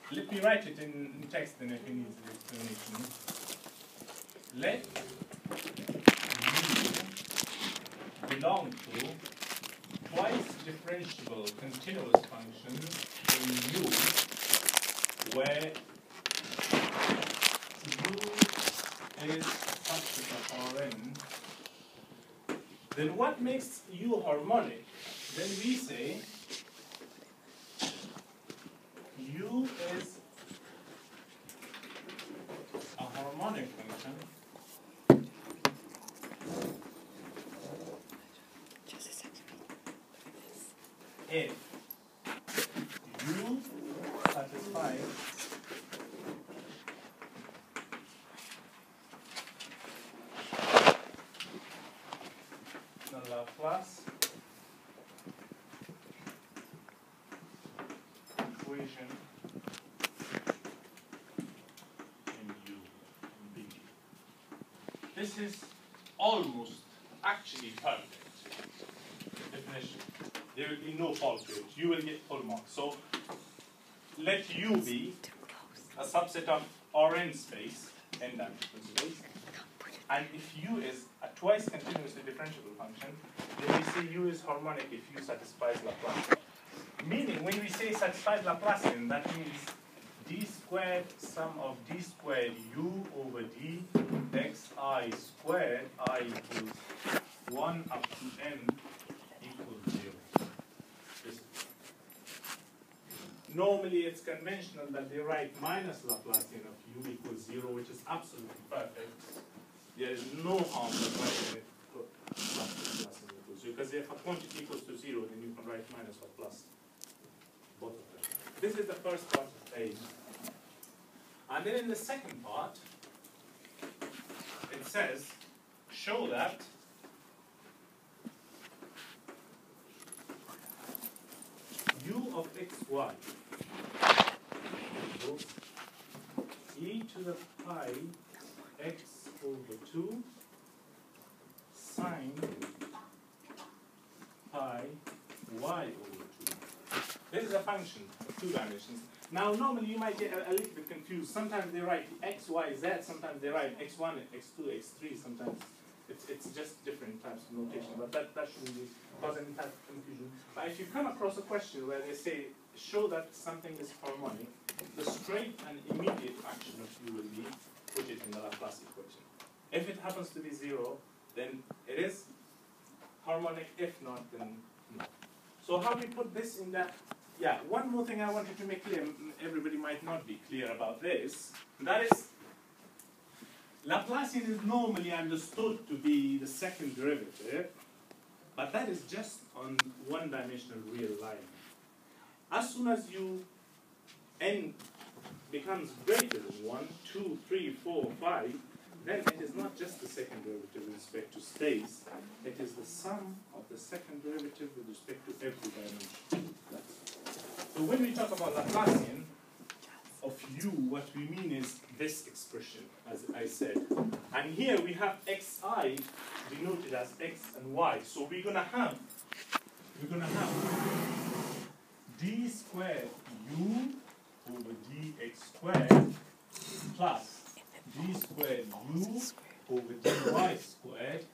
Let me write it in text then if you need the explanation. Let U belong to twice differentiable continuous functions in U where U is subset of Rn. Then what makes U harmonic? Then we say U is a harmonic function if U satisfies the Laplace equation in U and B. This is almost actually perfect definition. There will be no fault to it. You will get full marks. So let U be a subset of Rn space, n-dimensional space, and if U is a twice continuously differentiable function, then we say U is harmonic if U satisfies Laplacian. Meaning, when we say satisfies Laplacian, that means d squared sum of d squared U over d xi squared I equals 1 up to n equals 0. Normally, it's conventional that they write minus Laplacian of U equals 0, which is absolutely perfect. There is no harm in writing it plus Laplacian equals 0, because if a quantity equals to 0, then you can write minus or plus both of them. This is the first part of A. And then in the second part, it says, show that U of xy equals e to the pi x over 2 sine pi y over 2. This is a function of 2 dimensions. Now, normally you might get a little bit confused. Sometimes they write x, y, z. Sometimes they write x1, x2, x3. Sometimes it's just different types of notation. But that shouldn't cause any type of confusion. But if you come across a question where they say, show that something is harmonic, the straight and immediate action of U will be put it in the Laplace equation. If it happens to be 0, then it is harmonic. If not, then no. So how we put this in that? Yeah, one more thing I wanted to make clear, everybody might not be clear about this, that is, Laplacian is normally understood to be the second derivative, but that is just on one-dimensional real line. As soon as n becomes greater than 1, 2, 3, 4, 5, then it is not just the second derivative with respect to space, it is the sum of the second derivative with respect to every dimension. So when we talk about Laplacian of U, what we mean is this expression, as I said. And here we have xi denoted as x and y. So we're gonna have d squared U over dx squared plus d squared U over dy squared.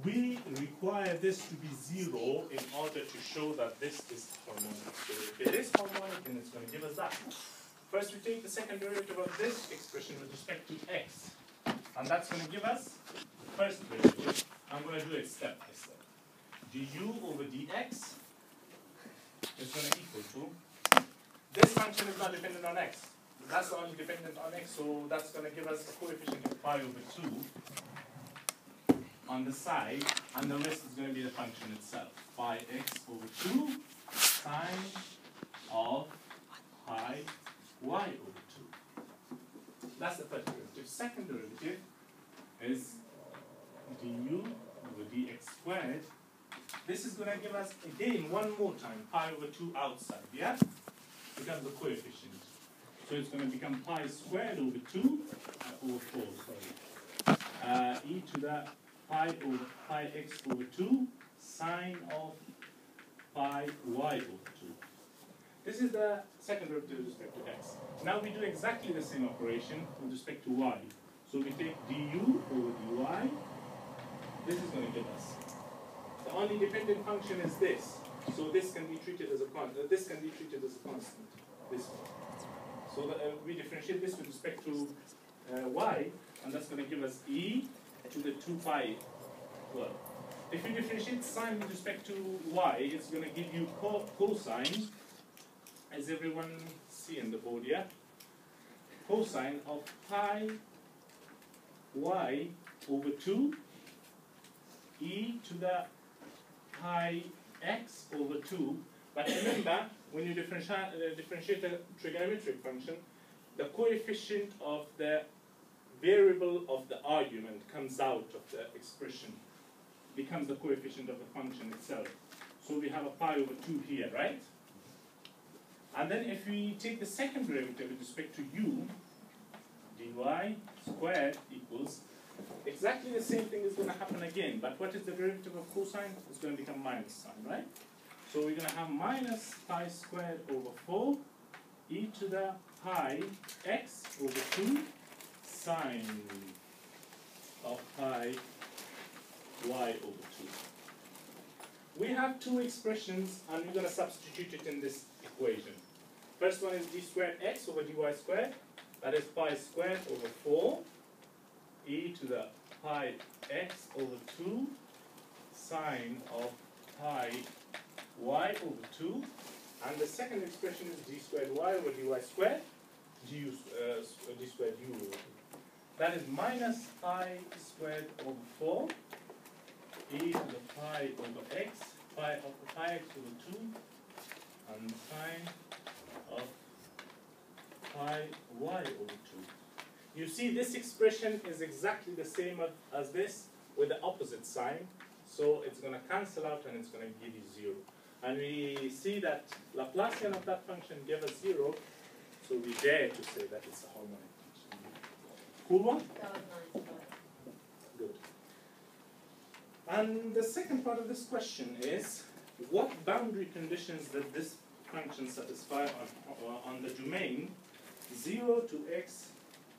We require this to be 0 in order to show that this is harmonic. So if it is harmonic, then it's going to give us that. First, we take the second derivative of this expression with respect to x. And that's going to give us the first derivative. I'm going to do it step by step. du over dx is going to equal to, this function is not dependent on x. That's only dependent on x, so that's going to give us a coefficient of pi over 2 on the side, and the rest is going to be the function itself. Pi x over 2 sine of pi y over 2. That's the first derivative. Second derivative is du over dx squared. This is going to give us, again, one more time, pi over 2 outside, yeah? Becomes the coefficient. So it's going to become pi squared over 2, over 4, sorry. E to the pi over pi x over 2 sine of pi y over 2. This is the second derivative with respect to x. Now we do exactly the same operation with respect to y. So we take du over dy. This is going to give us. The only dependent function is this. So this can be treated as a constant. This can be treated as a constant. This one. So we differentiate this with respect to y, and that's going to give us e to the 2 pi. Well, if you differentiate sine with respect to y, it's going to give you cosine, as everyone see in the board, yeah? Cosine of pi y over 2 e to the pi x over 2. But remember, when you differentiate a trigonometric function, the coefficient of the variable of the argument comes out of the expression, becomes the coefficient of the function itself. So we have a pi over 2 here, right? And then if we take the second derivative with respect to u, dy squared equals, exactly the same thing is going to happen again. But what is the derivative of cosine? It's going to become minus sine, right? So we're going to have minus pi squared over 4 e to the pi x over 2 sine of pi y over 2. We have two expressions, and we're going to substitute it in this equation. First one is d squared x over dy squared. That is pi squared over 4 e to the pi x over 2 sine of pi y over 2. And the second expression is d squared y over dy squared, d squared u over 2. That is minus pi squared over 4 e to the pi over x, pi of the pi x over 2, and sine of pi y over 2. You see, this expression is exactly the same as this with the opposite sign. So it's going to cancel out and it's going to give you 0. And we see that Laplacian of that function gave us 0. So we dare to say that it's a harmonic function. Cool one? That was nice. Good. And the second part of this question is, what boundary conditions does this function satisfy on the domain 0 to x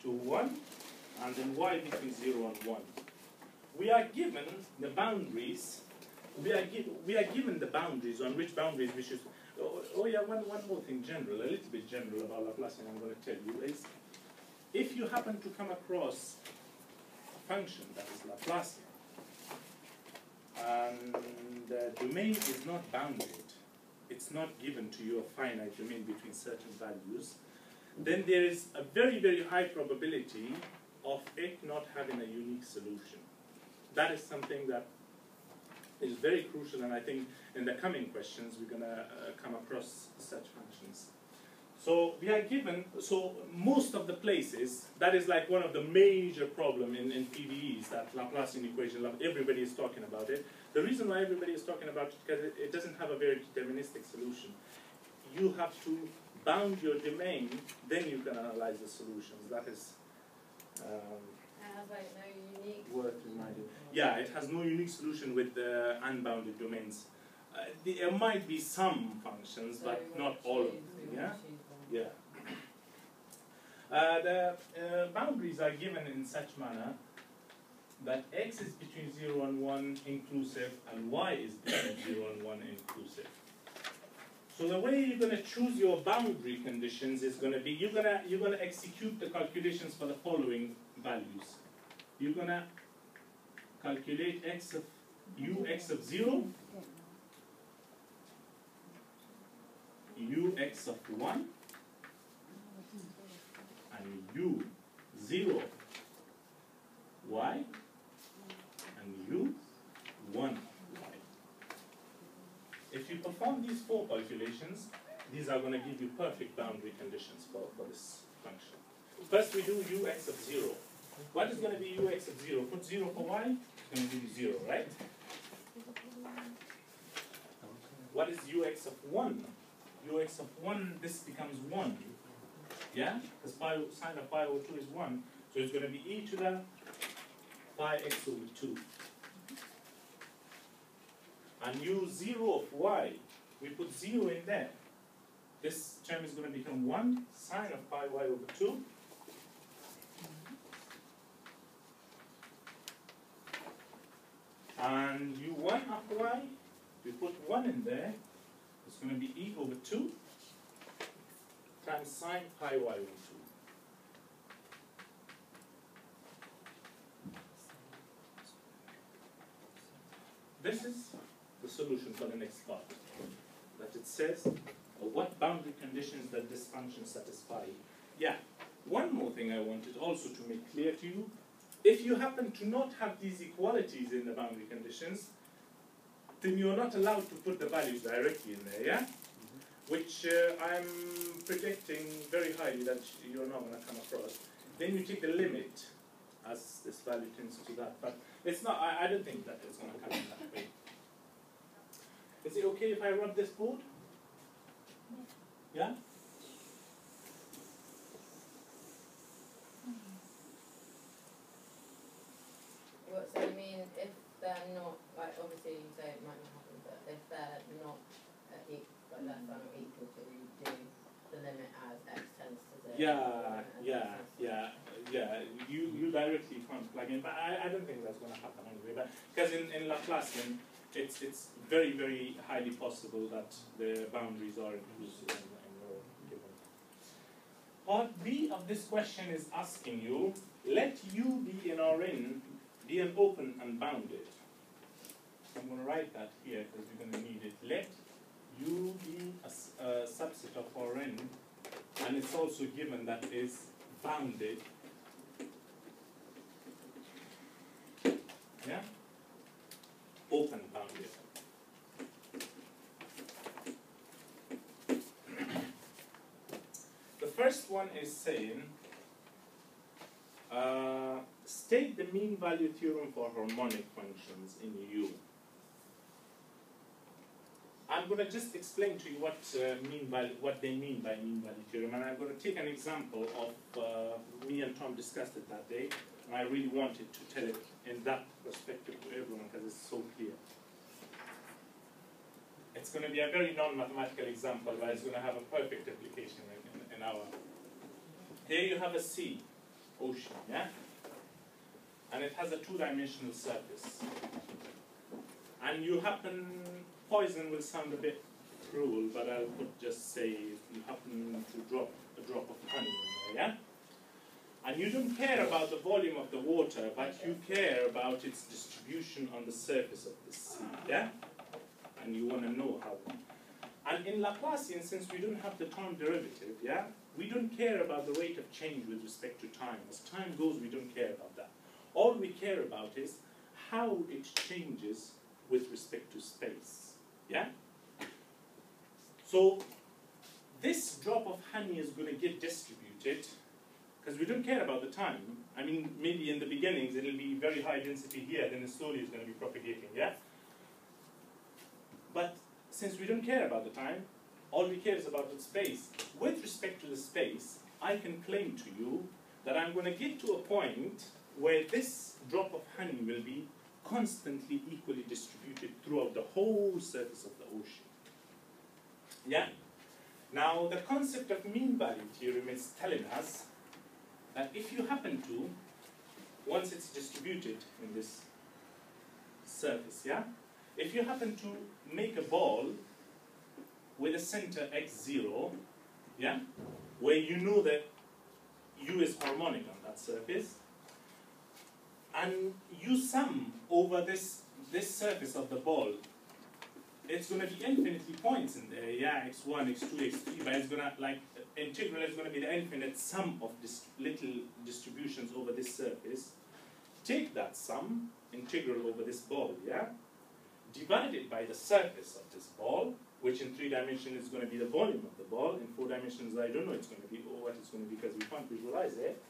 to 1, and then y between 0 and 1? We are given the boundaries. We are given the boundaries on which boundaries we should. Oh yeah, one more thing, general, a little bit general about Laplacian. I'm going to tell you is, if you happen to come across a function that is Laplacian, and the domain is not bounded, it's not given to you a finite domain between certain values, then there is a very, very high probability of it not having a unique solution. That is something that is very crucial, and I think in the coming questions we're going to come across such functions. So we are given, so most of the places, that is like one of the major problem in PDEs, that Laplacian equation, everybody is talking about it. The reason why everybody is talking about it is because it doesn't have a very deterministic solution. You have to bound your domain, then you can analyze the solutions. That is Like no unique. worth reminding. Yeah, it has no unique solution with the unbounded domains. There might be some functions, but not all of them. Yeah. Yeah. The boundaries are given in such manner that x is between 0 and 1 inclusive, and y is between 0 and 1 inclusive. So the way you're going to choose your boundary conditions is going to be, you're going to execute the calculations for the following values. You're going to calculate x of ux of 0, ux of 1, and u0 y, and u1 y. If you perform these four calculations, these are going to give you perfect boundary conditions for this function. First we do ux of 0. What is going to be ux of 0? Put 0 for y, it's going to give you 0, right? What is ux of 1? Ux of 1, this becomes 1. Yeah? Because sine of pi over 2 is 1. So it's going to be e to the pi x over 2. And u0 of y, we put 0 in there. this term is going to become 1 sine of pi y over 2. And u1 of y, we put 1 in there, it's going to be e over 2 times sine pi y over 2. This is the solution for the next part. That it says, what boundary conditions does this function satisfy? Yeah, one more thing I wanted also to make clear to you. If you happen to not have these equalities in the boundary conditions, then you're not allowed to put the values directly in there, yeah? Which I'm predicting very highly that you're not going to come across. Then you take the limit as this value tends to that. But it's not, I don't think that it's going to come in that way. Is it okay if I run this board? Yeah? Well, so you mean if they're not, like obviously you say it might not happen, but if they're not like less than or equal to, you do the limit as x tends to 0. Yeah. You directly can't plug in, but I don't think that's going to happen anyway. But because in Laplacian, it's very, very highly possible that the boundaries are inclusive and given. Part B of this question is asking you, let U be in Rn be an open and bounded. I'm going to write that here because we're going to need it. Let U be a subset of Rn, and it's also given that is bounded. Yeah? Open bounded. The first one is saying, state the mean value theorem for harmonic functions in U. I'm going to just explain to you what they mean by mean value theorem, and I'm going to take an example of me and Tom discussed it that day, and I really wanted to tell it in that perspective to everyone because it's so clear. It's going to be a very non-mathematical example, but it's going to have a perfect application in our. Here you have a sea, ocean, yeah? And it has a two-dimensional surface. And you happen, poison will sound a bit cruel, but I would just say you happen to drop a drop of honey in there, yeah? And you don't care about the volume of the water, but you care about its distribution on the surface of the sea, yeah? And you want to know how. And in Laplacian, since we don't have the term derivative, yeah, we don't care about the rate of change with respect to time. As time goes, we don't care about that. All we care about is how it changes with respect to space, yeah? So this drop of honey is going to get distributed because we don't care about the time. I mean, maybe in the beginnings it'll be very high density here, then slowly it's going to be propagating, yeah? But since we don't care about the time, all we care is about the space. With respect to the space, I can claim to you that I'm going to get to a point where this drop of honey will be constantly equally distributed throughout the whole surface of the ocean. Yeah? Now, the concept of mean value theorem is telling us that if you happen to, once it's distributed in this surface, yeah? If you happen to make a ball with a center x0, yeah, where you know that U is harmonic on that surface, and you sum over this surface of the ball, it's going to be infinitely points in there, yeah, x1, x2, x3, but it's going to, like, integral is going to be the infinite sum of this little distributions over this surface. Take that sum, integral over this ball, yeah, divide it by the surface of this ball, which in 3 dimensions is going to be the volume of the ball. In 4 dimensions, I don't know it's going to be, or what it's going to be because we can't visualize it.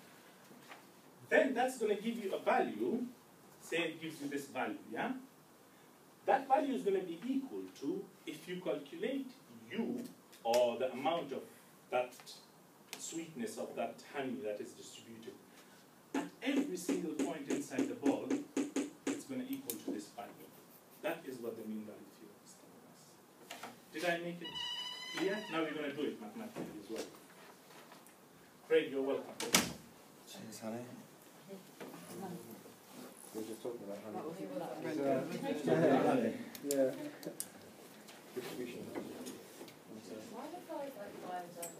Then that's going to give you a value, say it gives you this value, yeah? That value is going to be equal to, if you calculate U, or the amount of that sweetness of that honey that is distributed, at every single point inside the ball, it's going to equal to this value. That is what the mean value theorem is telling us. Did I make it Yeah, now we're going to do it mathematically as well. Craig, you're welcome. Cheers, honey. We were just talking about honey. Honey. Yeah. Distribution. Why are the guys like 5 and 7?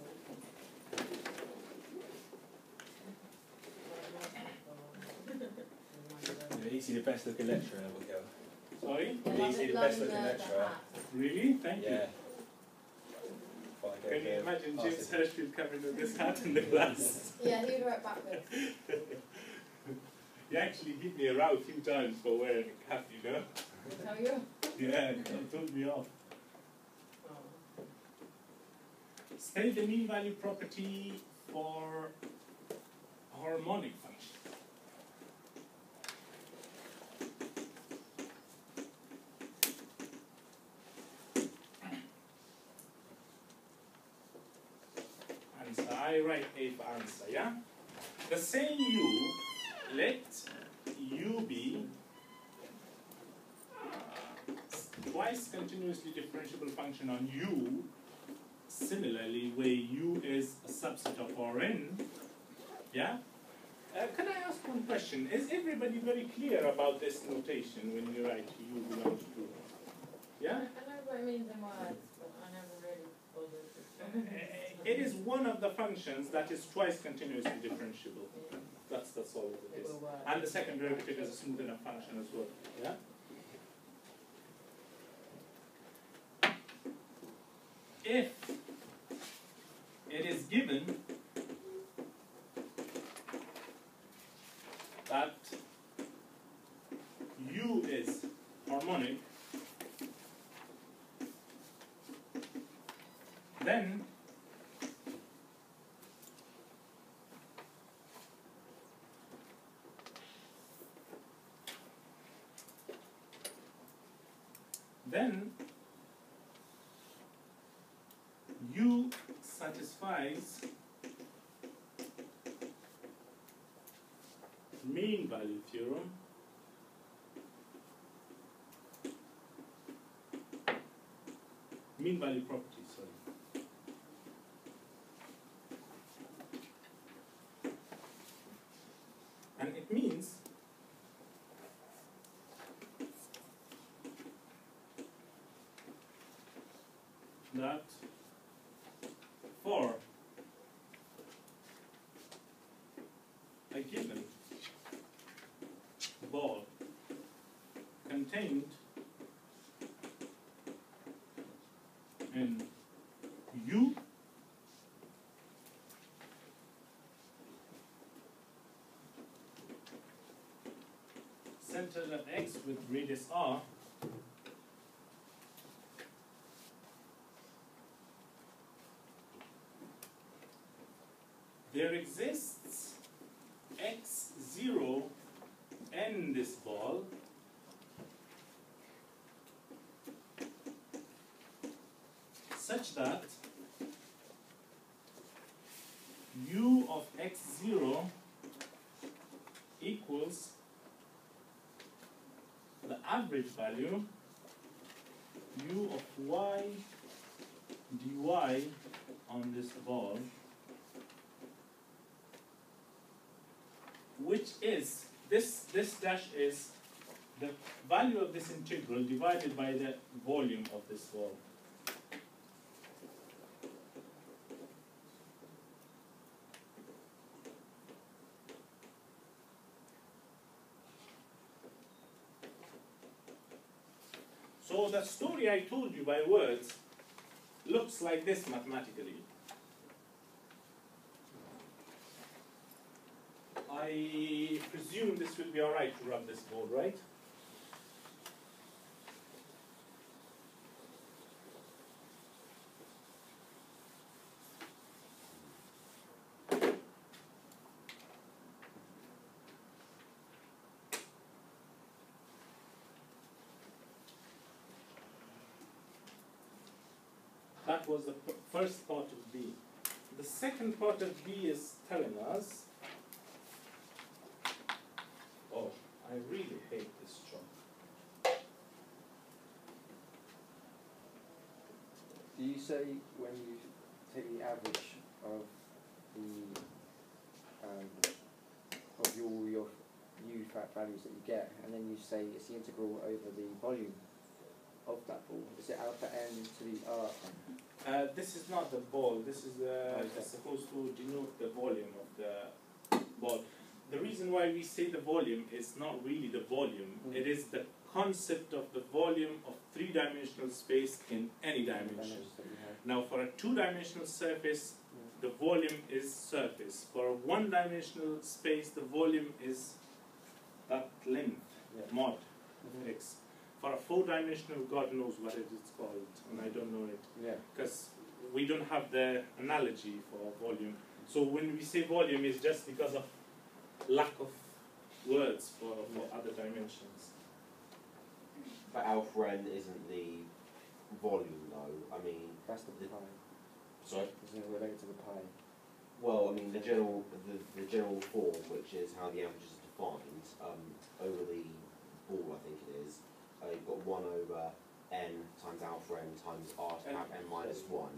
He's the best looking lecturer ever, Kel. Sorry? He's the best looking lecturer. Really? Thank you. Yeah. Can you imagine James Hirschfield coming with this hat in the class? Yeah, he would work backwards. He actually hit me around a few times for wearing a cap, you know? Tell you? Yeah, he told me off. Oh. State the mean value property for harmonic function. Answer, I write A for answer, yeah? The same U, let U be twice continuously differentiable function on U. Similarly, where U is a subset of Rn, yeah? Can I ask one question? Is everybody very clear about this notation when you write U belongs to? Yeah? I know what it means in words, but I never really bothered to. It is one of the functions that is twice continuously differentiable. Yeah. That's all it It is. will work. And the second derivative is a smooth enough function as well. Yeah? If it is given that U is harmonic, then U satisfies mean value theorem mean value property, sorry. And it means that for a given ball contained in U, centered at X with radius R, there exists X0 in this ball such that U of X0 equals the average value U of Y dy on this ball, which is, this dash is the value of this integral divided by the volume of this ball. So the story I told you by words looks like this mathematically. I presume this will be all right to rub this board, right? That was the first part of B. The second part of B is telling us, oh, I really hate this job. Do you say when you take the average of the of your U values that you get, and then you say it's the integral over the volume of that ball? Is it alpha n to the r n? This is not the ball. This is it's supposed to denote the volume of the ball. The reason why we say the volume is not really the volume. It is the concept of the volume of three-dimensional space in any dimension. Now, for a two-dimensional surface, the volume is surface. For a one-dimensional space, the volume is that length, mod x. For a four-dimensional, God knows what it is called, and I don't know it, because we don't have the analogy for volume. So when we say volume, it's just because of lack of words for other dimensions. But alpha n isn't the volume, though. I mean, That's the pi. sorry. Isn't it related to the pi? Well, I mean the general form, which is how the average is defined, over the ball, I think it is. You've got 1 over n times alpha n times r to the power n minus 1,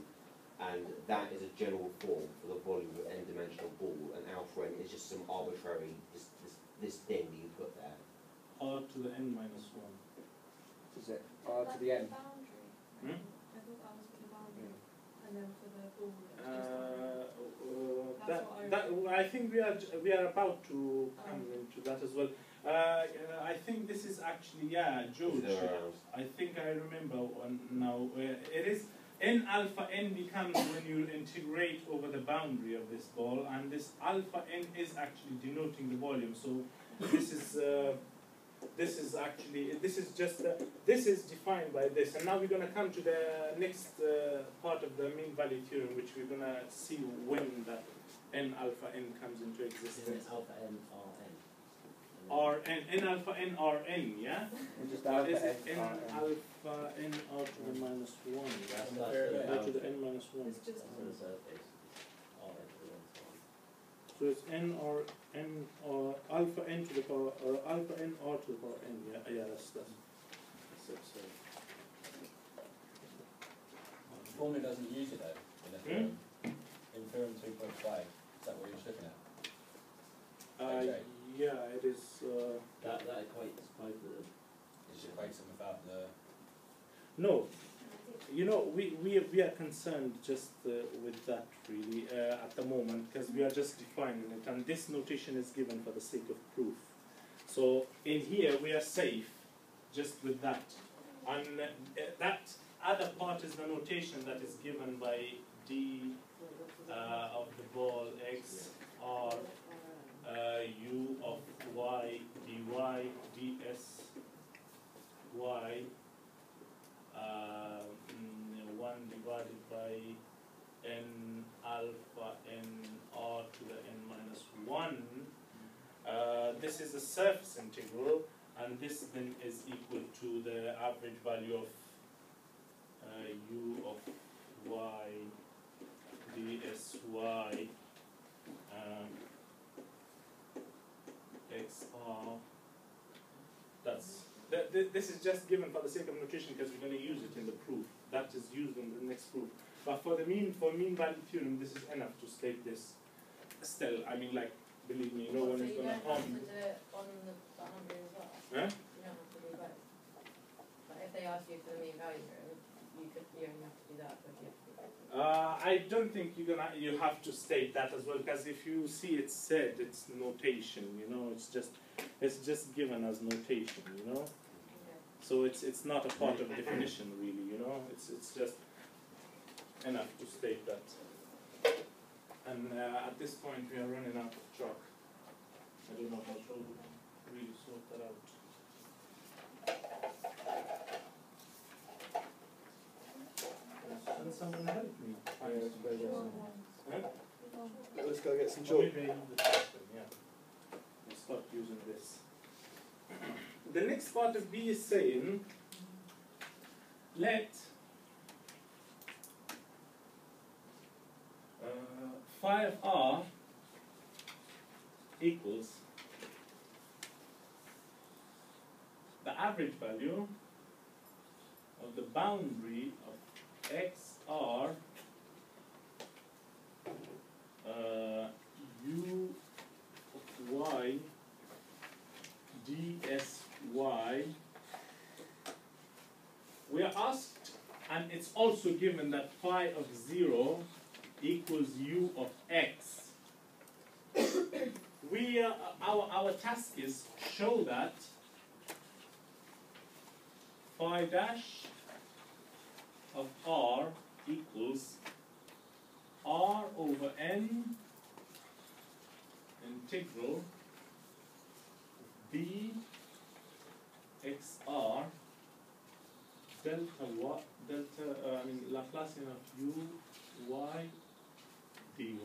and that is a general form for the volume of an n-dimensional ball. And alpha n is just some arbitrary this thing that you put there. R to the n minus 1. Is it r to the n? Hmm? I thought that was for the boundary, and then for the ball. I think we are about to come into that as well. I think this is actually George. I think I remember one now. It is n alpha n becomes when you integrate over the boundary of this ball, and this alpha n is actually denoting the volume. So this is actually this is defined by this. And now we're going to come to the next part of the mean value theorem, which we're going to see when that n alpha n comes into existence. Alpha n r n. N alpha n r n, yeah? Just Or alpha is it n n r n. alpha n r to the minus 1? That's R to the n minus 1. It's just for the surface. R n to the one side. So it's n or n or alpha n to the power or alpha n r to the power n. Yeah, that's it. So. The formula doesn't use it though in a theorem. In theorem 2.5, is that what you're just looking at? Okay. Yeah, it is. That equates both of them. It just equates them without the. No, you know, we are concerned just with that really at the moment, because we are just defining it, and this notation is given for the sake of proof. So in here we are safe just with that, and that other part is the notation that is given by d of the ball x r u of y dy ds y 1 divided by n alpha n r to the n minus 1. This is a surface integral, and this then is equal to the average value of u of y dsy xr. This is just given for the sake of notation because we're going to use it in the proof. That is used in the next proof. But for mean value theorem, this is enough to state this. Still, I mean, like, believe me, no one is going to harm you. So you don't have to do it on the boundary as well? Huh? You don't have to do both? Like if they ask you for the mean value theorem, you only have to do that, but you have to do both. I don't think you have to state that as well, because if you see it said, it's notation, you know, it's just given as notation, you know. Okay. So it's not a part of definition really, you know. It's just enough to state that. And at this point we are running out of chalk. I don't know how to really sort that out. Can someone help me? Huh? Let's go get some Or chalk. maybe I use the system, yeah. We'll start using this. The next part of B is saying, let phi of r equals the average value of the boundary of x are u of y dsy. We are asked, and it's also given that phi of 0 equals u of x. We our task is show that phi dash of r equals r over n integral b xr delta what delta I mean Laplacian of u y dy.